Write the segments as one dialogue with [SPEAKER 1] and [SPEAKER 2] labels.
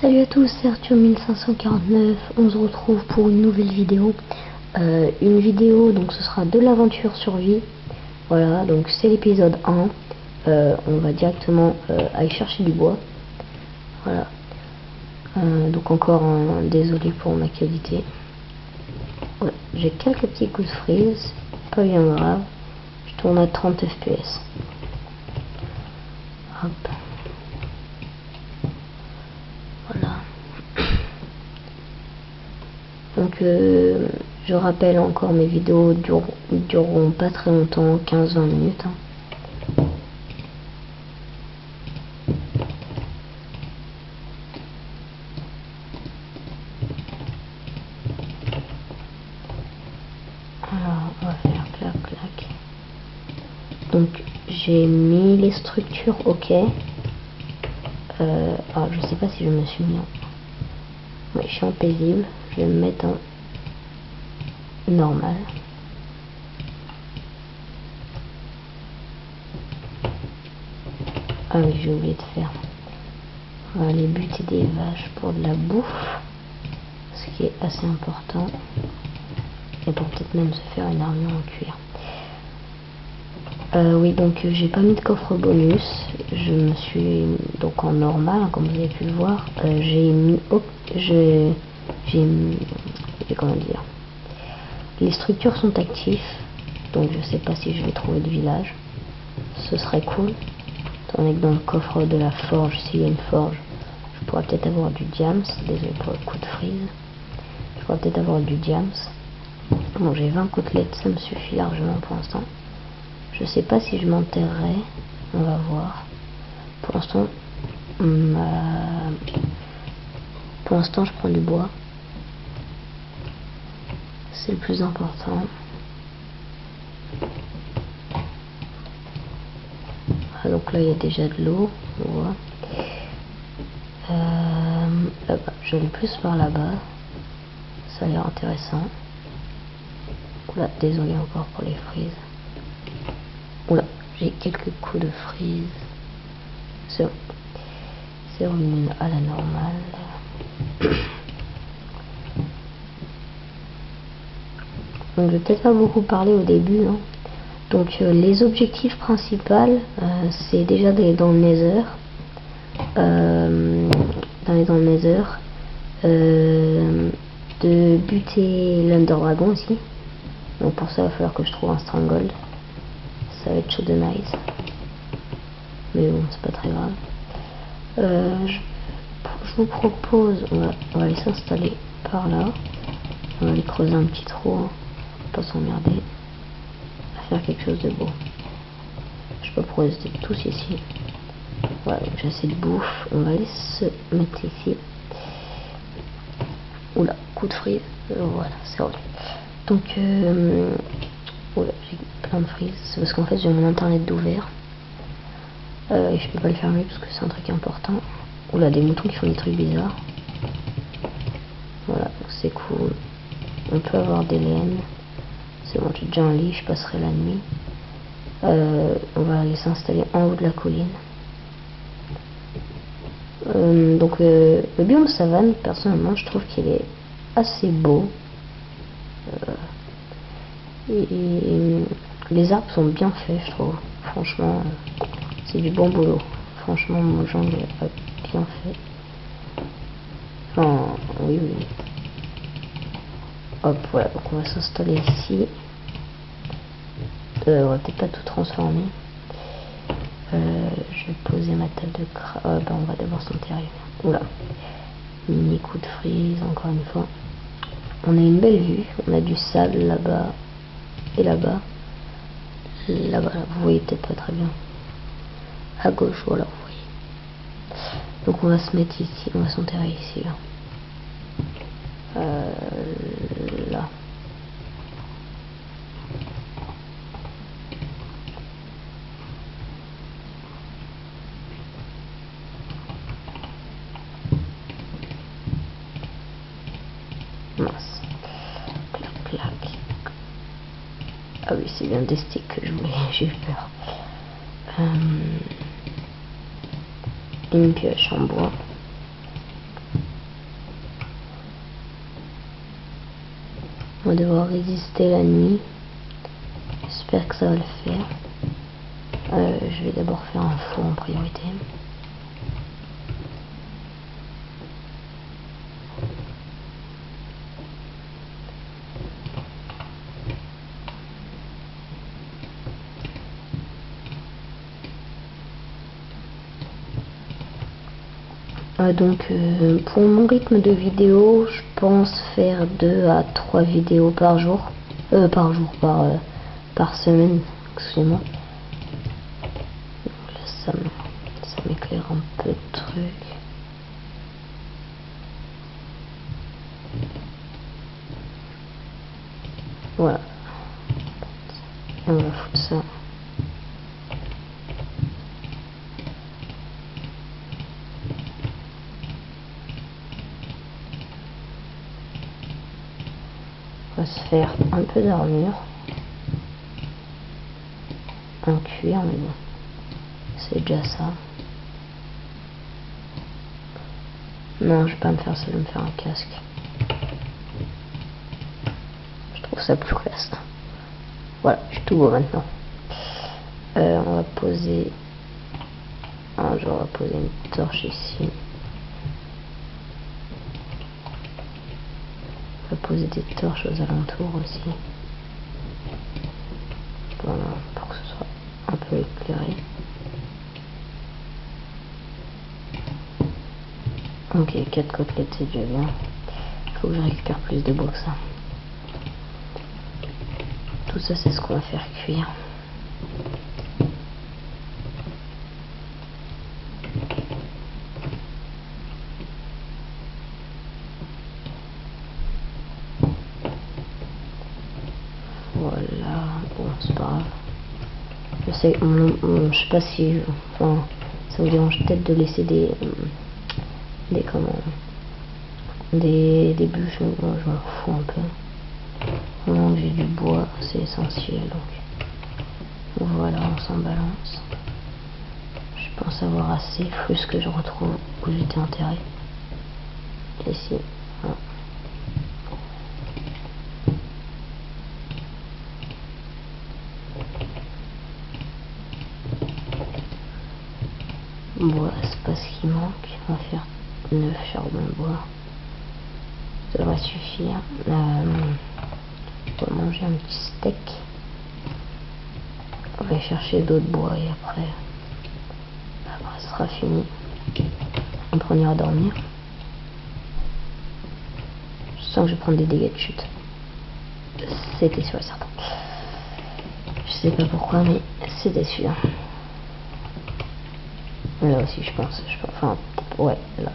[SPEAKER 1] Salut à tous, c'est Arthur 1549. On se retrouve pour une nouvelle vidéo. Une vidéo, donc ce sera de l'aventure survie. Voilà, donc c'est l'épisode 1. On va directement aller chercher du bois. Voilà. Donc encore désolé pour ma qualité. Ouais, j'ai quelques petits coups de freeze, pas bien grave. Je tourne à 30 fps. Hop. Voilà. Donc je rappelle encore, mes vidéos dureront pas très longtemps, 15-20 minutes. Alors on va faire clac clac. Donc j'ai mis les structures ok. Alors je sais pas si je me suis mis en... Oui, je suis en paisible. Je vais me mettre en normal. Ah oui, j'ai oublié de faire. On va aller buter des vaches pour de la bouffe, ce qui est assez important. Et pour peut-être même se faire une armure en cuir. Oui, donc j'ai pas mis de coffre bonus. Je me suis donc en normal, hein, comme vous avez pu le voir. J'ai mis comment dire, les structures sont actives, donc je sais pas si je vais trouver de village. Ce serait cool, étant donné que dans le coffre de la forge, s'il y a une forge, je pourrais peut-être avoir du diams. Désolé pour le coup de freeze. Je pourrais peut-être avoir du diams. Bon, j'ai 20 côtelettes, ça me suffit largement pour l'instant. Je sais pas si je m'enterrerai, on va voir. Pour l'instant je prends du bois, c'est le plus important. Ah, donc là il y a déjà de l'eau, on voit. Là-bas, je vais plus par là-bas, ça a l'air intéressant. Oula, désolé encore pour les frises. Oula, j'ai quelques coups de frise. C'est revenu à la normale. Donc je vais peut-être pas beaucoup parler au début. Hein. Donc les objectifs principaux, c'est déjà d'aller dans le Nether. De buter l'Under Dragon aussi. Donc pour ça il va falloir que je trouve un Stronghold. Ça va être chaud de nice. Mais bon, c'est pas très grave. Je vous propose, on va aller s'installer par là. On va aller creuser un petit trou, hein, pas s'emmerder à faire quelque chose de beau. Je sais pas pourquoi ils étaient tous ici. Voilà, j'ai assez de bouffe. On va aller se mettre ici. Oula, coup de freeze. Voilà, c'est vrai. Donc, oula, j'ai plein de freeze. C'est parce qu'en fait j'ai mon internet d'ouvert. Et je peux pas le fermer parce que c'est un truc important. Oula, des moutons qui font des trucs bizarres. Voilà, c'est cool. On peut avoir des laines. C'est bon, j'ai déjà un lit, je passerai la nuit. On va aller s'installer en haut de la colline. Donc le biome savane, personnellement, je trouve qu'il est assez beau. Et les arbres sont bien faits, je trouve. Franchement, c'est du bon boulot. Franchement, mon jungle a bien fait. Enfin, oui. Hop, voilà, donc on va s'installer ici. On va peut-être pas tout transformer. Je vais poser ma table de crabe. On va d'abord s'enterrer. Oula, mini coup de freeze, encore une fois. On a une belle vue. On a du sable là-bas et là-bas. Là-bas, vous voyez peut-être pas très bien. À gauche, voilà, vous voyez. Donc on va se mettre ici, on va s'enterrer ici, là. Là. Mince. Clac, clac. Ah oui, c'est bien des sticks que je voulais, j'ai eu peur. Une pioche en bois. On va devoir résister la nuit. J'espère que ça va le faire. Je vais d'abord faire un four en priorité. Donc pour mon rythme de vidéo, je pense faire 2 à 3 vidéos par jour. Par semaine, excusez-moi. Là ça m'éclaire un peu de trucs. Voilà. Et on va foutre ça. On va se faire un peu d'armure. En cuir, mais bon. C'est déjà ça. Non, je vais pas me faire ça, je vais me faire un casque. Je trouve ça plus classe. Voilà, je suis tout beau maintenant. On va poser... Un jour, on va poser une torche ici. On va poser des torches aux alentours aussi. Voilà, pour que ce soit un peu éclairé. Ok, 4 côtelettes, c'est déjà bien. Faut que je récupère plus de bois que ça. Tout ça, c'est ce qu'on va faire cuire. Voilà, bon, c'est pas grave. Je sais, je sais pas si... Enfin, ça vous dérange peut-être de laisser des bûches, mais moi je m'en fous un peu. Vraiment que j'ai du bois, c'est essentiel, donc voilà, on s'en balance. Je pense avoir assez, plus que je retrouve où j'étais enterré. Ici, voilà. Bois, c'est pas ce qui manque. On va faire 9 charbons de bois. Ça devrait suffire. On va manger un petit steak. On va chercher d'autres bois et après ce sera fini. Après on ira dormir. Je sens que je vais prendre des dégâts de chute. C'était sûr et certain. Je sais pas pourquoi, mais c'était sûr. Là aussi, je pense. Enfin, ouais, là.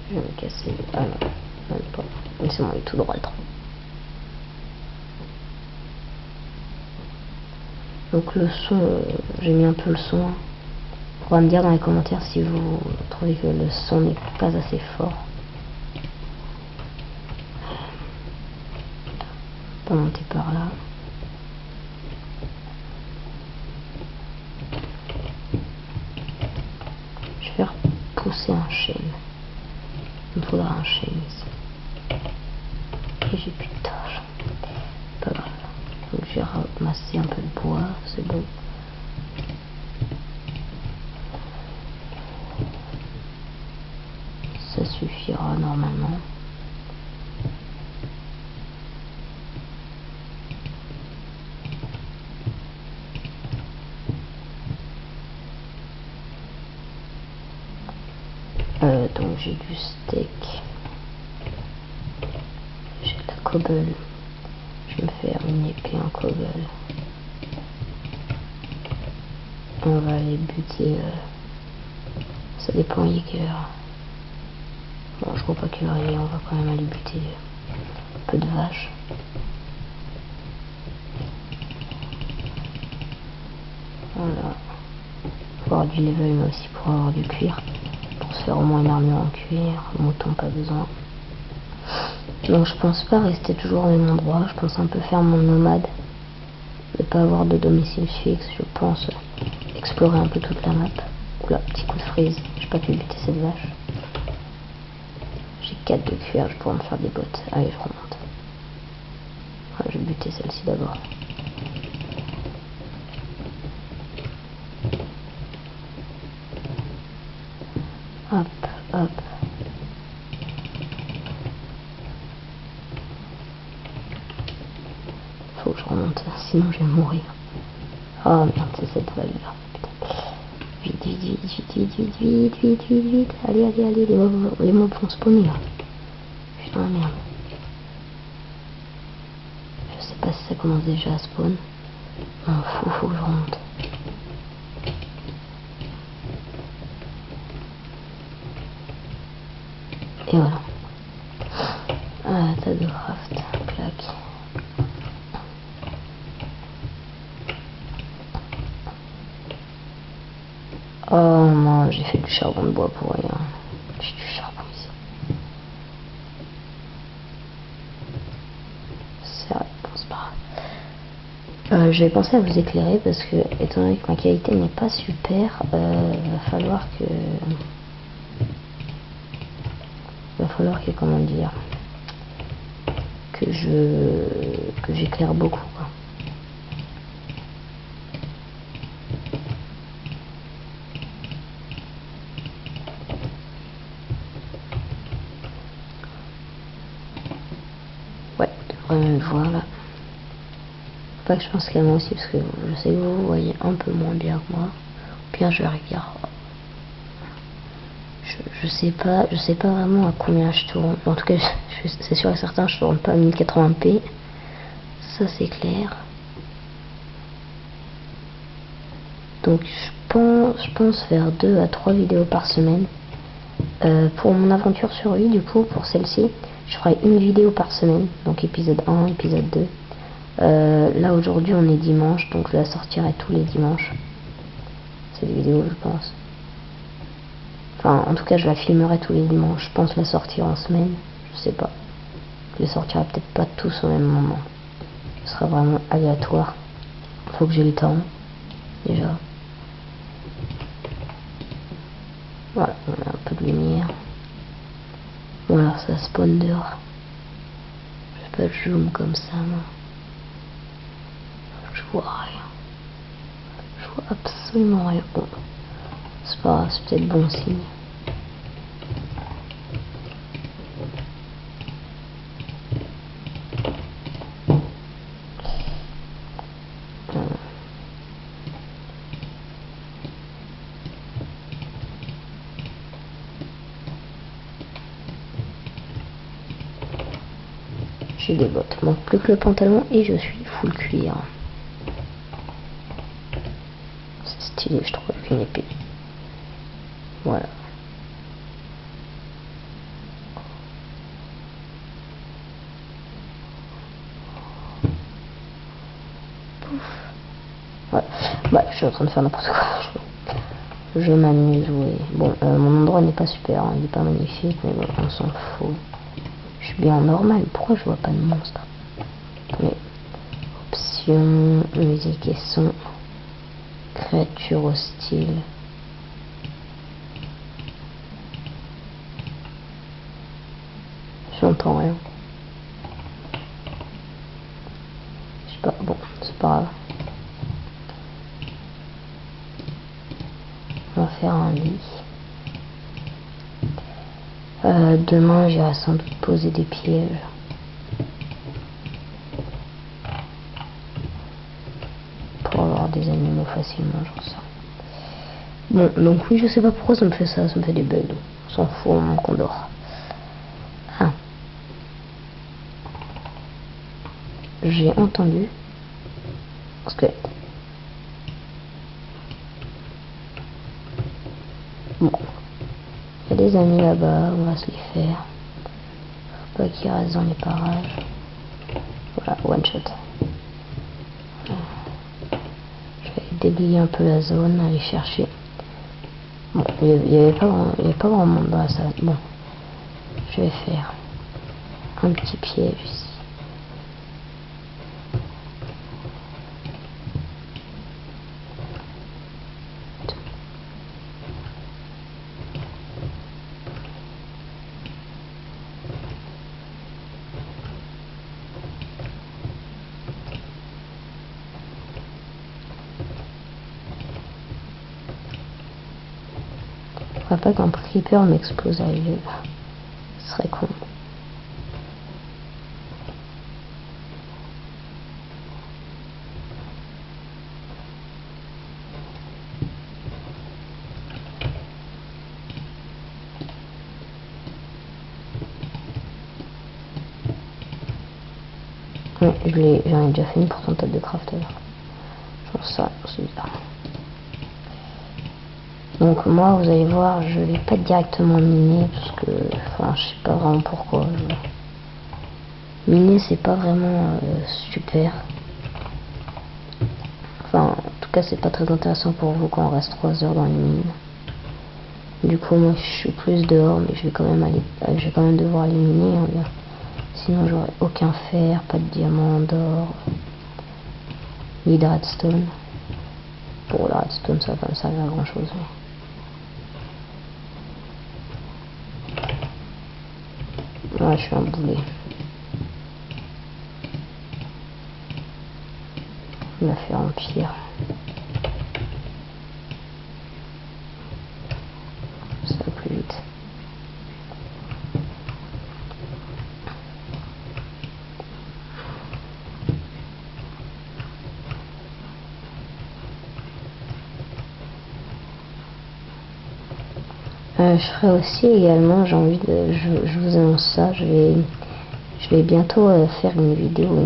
[SPEAKER 1] Je vais me casser. Ah non, même pas. Mais c'est bon, il est tout droit le tronc. Donc le son, j'ai mis un peu le son. On pourra me dire dans les commentaires si vous trouvez que le son n'est pas assez fort. On va monter par là. Je vais faire pousser un chêne. Il me faudra un chêne ici. Et j'ai plus de torche. Pas grave. Donc j'ai ramassé un peu de bois, c'est bon. Ça suffira normalement. Donc j'ai du steak. J'ai de la cobble. Je vais me faire une épée en cobble. On va aller buter. Ça dépend Yeager. Bon, je crois pas qu'il va aller. On va quand même aller buter un peu de vaches. Voilà. Faut avoir du level mais aussi pour avoir du cuir. Pour se faire au moins une armure en cuir. Mouton, pas besoin. Donc je pense pas rester toujours au même endroit. Je pense un peu faire mon nomade. Ne pas avoir de domicile fixe. Je pense explorer un peu toute la map. Oula, petit coup de frise. J'ai pas pu buter cette vache. J'ai 4 de cuir. Je pourrais me faire des bottes. Allez, je remonte. je vais buter celle-ci d'abord. Hop, hop. Faut que je remonte, sinon je vais mourir. Oh merde, c'est cette vague là. Vite, vite, vite, vite, vite, vite, vite, vite, vite, vite. Allez, allez, allez, les mobs vont spawner là. Putain, merde. Je sais pas si ça commence déjà à spawn. M'en fous, faut que je remonte. Et voilà. Ah, tas de craft, clac. Oh non, j'ai fait du charbon de bois pour rien. J'ai du charbon ici. C'est vrai, bon, c'est pas grave. J'avais pensé à vous éclairer parce que, étant donné que ma qualité n'est pas super, va falloir que, comment dire, que j'éclaire beaucoup, quoi. Ouais, vous devrez me voir là. Pas que je pense qu'à moi aussi parce que je sais que vous voyez un peu moins bien que moi. Ou bien je regarde. Je sais pas vraiment à combien je tourne. En tout cas, c'est sûr et certain, je tourne pas à 1080p. Ça c'est clair. Donc je pense faire 2 à 3 vidéos par semaine. Pour mon aventure sur lui, du coup, pour celle-ci, je ferai une vidéo par semaine. Donc épisode 1, épisode 2. Là aujourd'hui on est dimanche, donc je la sortirai tous les dimanches. Cette vidéo, je pense. Enfin, en tout cas, je la filmerai tous les dimanches. Je pense la sortir en semaine. Je sais pas. Je les sortirai peut-être pas tous au même moment. Ce sera vraiment aléatoire. Faut que j'ai le temps. Déjà. Voilà, on a un peu de lumière. Voilà, ça spawn dehors. Je fais pas de zoom comme ça, moi. Je vois rien. Je vois absolument rien. Bon. C'est pas grave, c'est peut-être bon signe. J'ai des bottes, manque plus que le pantalon et je suis full cuir. C'est stylé, je trouve, avec une épée. Voilà. Ouais. Bah, je suis en train de faire n'importe quoi. Je m'amuse, oui. Bon, mon endroit n'est pas super, hein, il est pas magnifique, mais bon, on s'en fout. Je suis bien normal, pourquoi je vois pas de monstre? Attendez. Options, musique et son, créature hostile. J'entends rien. Je sais pas, bon, c'est pas grave. On va faire un lit. Demain, j'irai sans doute poser des pièges. Pour avoir des animaux facilement, j'en sais. Bon, donc oui, je sais pas pourquoi ça me fait ça, ça me fait des bugs. On s'en fout, on qu'on dort. Ah. J'ai entendu. Parce que... Bon. Il y a des amis là-bas, on va se les faire. Faut pas qu'ils restent dans les parages. Voilà, one shot. Je vais déblayer un peu la zone, aller chercher. Bon, il n'y avait pas grand monde dans la salle. Bon, je vais faire un petit piège ici. ferait pas qu'un creeper m'explose à la gueule. Ce serait con. Ouais, j'en ai déjà fait une pour ton table de craft alors. Genre ça, c'est bizarre. Donc moi, vous allez voir, je vais pas directement miner parce que, enfin, je sais pas vraiment pourquoi. Miner, c'est pas vraiment super. Enfin, en tout cas, c'est pas très intéressant pour vous quand on reste 3 heures dans les mines. Du coup, moi, je suis plus dehors, mais je vais quand même devoir aller miner. Hein, sinon, j'aurai aucun fer, pas de diamant, d'or, ni de redstone. Pour la redstone, ça va pas me servir à grand chose. Mais... ouais, je suis un boulet. Il m'a fait empire. Ça va plus vite. Je ferai aussi également, j'ai envie de, je vous annonce ça, je vais bientôt faire une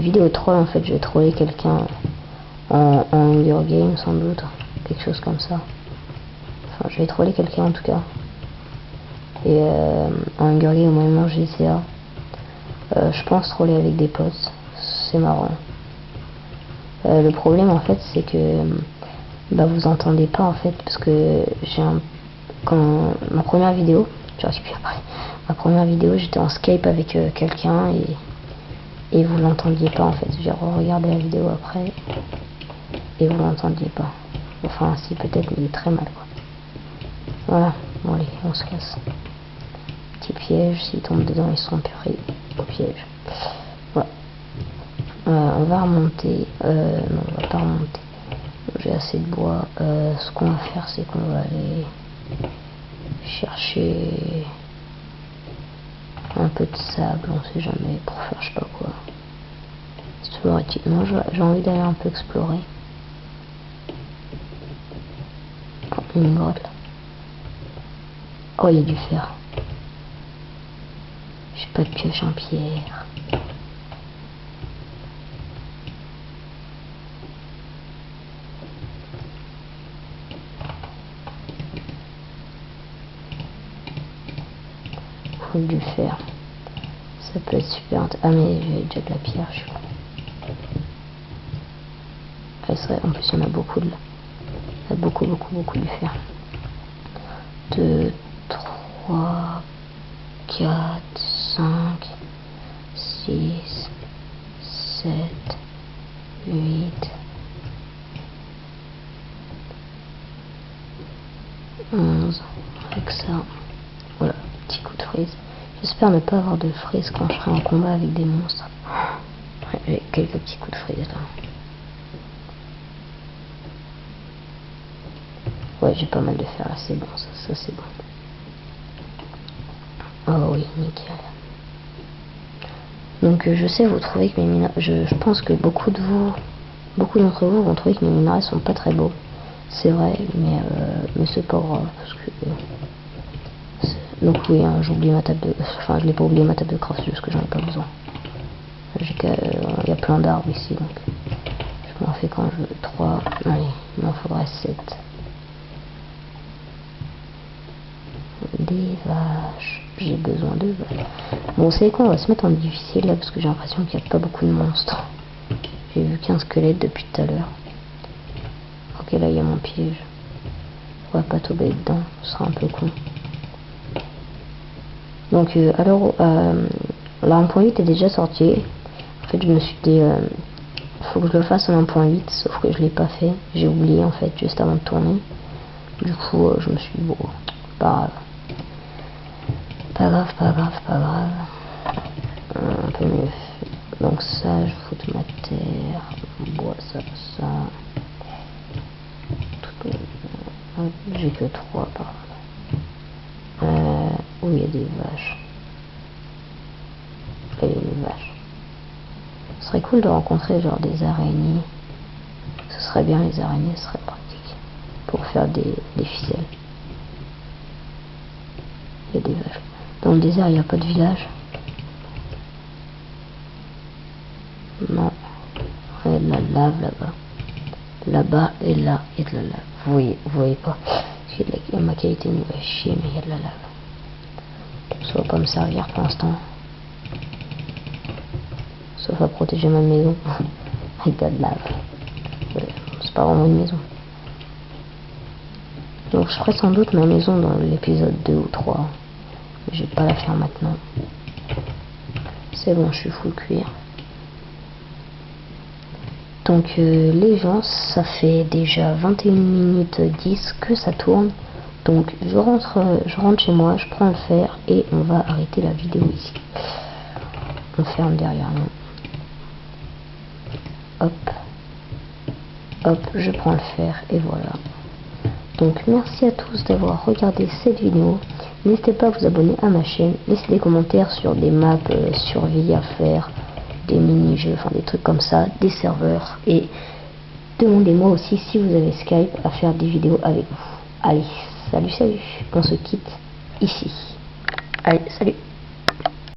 [SPEAKER 1] vidéo troll en fait, je vais troller quelqu'un en Hunger Games sans doute, quelque chose comme ça. Enfin, je vais troller quelqu'un en tout cas. Et en Hunger Games, au moment GTA, je pense troller avec des potes, c'est marrant. Le problème en fait, c'est que bah, vous entendez pas en fait, parce que quand ma première vidéo, ma première vidéo, j'étais en Skype avec quelqu'un et vous l'entendiez pas en fait. J'ai regardé la vidéo après et vous l'entendiez pas. Enfin, si peut-être, mais très mal quoi. Voilà, bon allez, on se casse. Petit piège, s'ils tombent dedans, ils seront pris au piège. Voilà. On va remonter. Non, on va pas remonter. J'ai assez de bois. Ce qu'on va faire, c'est qu'on va aller chercher un peu de sable, on sait jamais, pour faire je sais pas quoi. Moi j'ai envie d'aller un peu explorer. Oh, une grotte là. Oh, il y a du fer. J'ai pas de pioche en pierre. Faut du fer. Ça peut être super. Ah mais j'ai déjà de la pierre, je suis con. Ah, c'est vrai, en plus il y en a beaucoup de là. Il y a beaucoup du fer. 2, 3, 4, 5, 6, 7, 8, 11, avec ça. Voilà, petit coup de frise. J'espère ne pas avoir de frise quand je serai en combat avec des monstres. Ouais, j'ai quelques petits coups de frise là. Ouais, j'ai pas mal de fer là, c'est bon, ça c'est bon. Oh oui, nickel. Donc je sais, vous trouvez que mes minerais... Je pense que beaucoup d'entre vous vont trouver que mes minerais sont pas très beaux. C'est vrai, mais c'est pas grave, parce que... Donc oui, hein, j'ai oublié ma table de... Enfin, je l'ai pas oublié ma table de craft, juste que j'en ai pas besoin. Il y a plein d'arbres ici, donc... Je m'en fais quand je veux. 3... Allez, il m'en faudrait 7. Des vaches. J'ai besoin de vaches. Bon, vous savez quoi, on va se mettre en difficile là, parce que j'ai l'impression qu'il n'y a pas beaucoup de monstres. J'ai vu qu'un squelette depuis tout à l'heure. Ok, là il y a mon piège. On va pas tomber dedans, ce sera un peu con. Donc alors la 1.8 est déjà sortie. En fait je me suis dit faut que je le fasse en 1.8, sauf que je l'ai pas fait. J'ai oublié en fait juste avant de tourner. Du coup je me suis dit bon, pas grave. Pas grave. Un peu mieux. Donc ça, je fous de ma terre. Bois ça. J'ai que 3 par là. où il y a des vaches. Là, il y a une vache. Ce serait cool de rencontrer genre des araignées. Ce serait bien, les araignées, ce serait pratique pour faire des ficelles. Il y a des vaches. Dans le désert, il n'y a pas de village. Non. Il y a de la lave là-bas. Là-bas et là, il y a de la lave. Vous voyez pas. Ma qualité nous va chier, mais il y a de la lave. Ça va pas me servir pour l'instant. Sauf à protéger ma maison. Avec de la lave. C'est pas vraiment une maison. Donc je ferai sans doute ma maison dans l'épisode 2 ou 3. Mais je vais pas la faire maintenant. C'est bon, je suis full cuir. Donc les gens, ça fait déjà 21 minutes 10 que ça tourne. Donc je rentre chez moi, je prends le fer et on va arrêter la vidéo ici. On ferme derrière nous. Hop. Hop, je prends le fer et voilà. Donc merci à tous d'avoir regardé cette vidéo. N'hésitez pas à vous abonner à ma chaîne. Laissez des commentaires sur des maps survie à faire, des mini-jeux, enfin des trucs comme ça, des serveurs. Et demandez-moi aussi si vous avez Skype à faire des vidéos avec vous. Allez, salut, on se quitte ici. Allez, salut.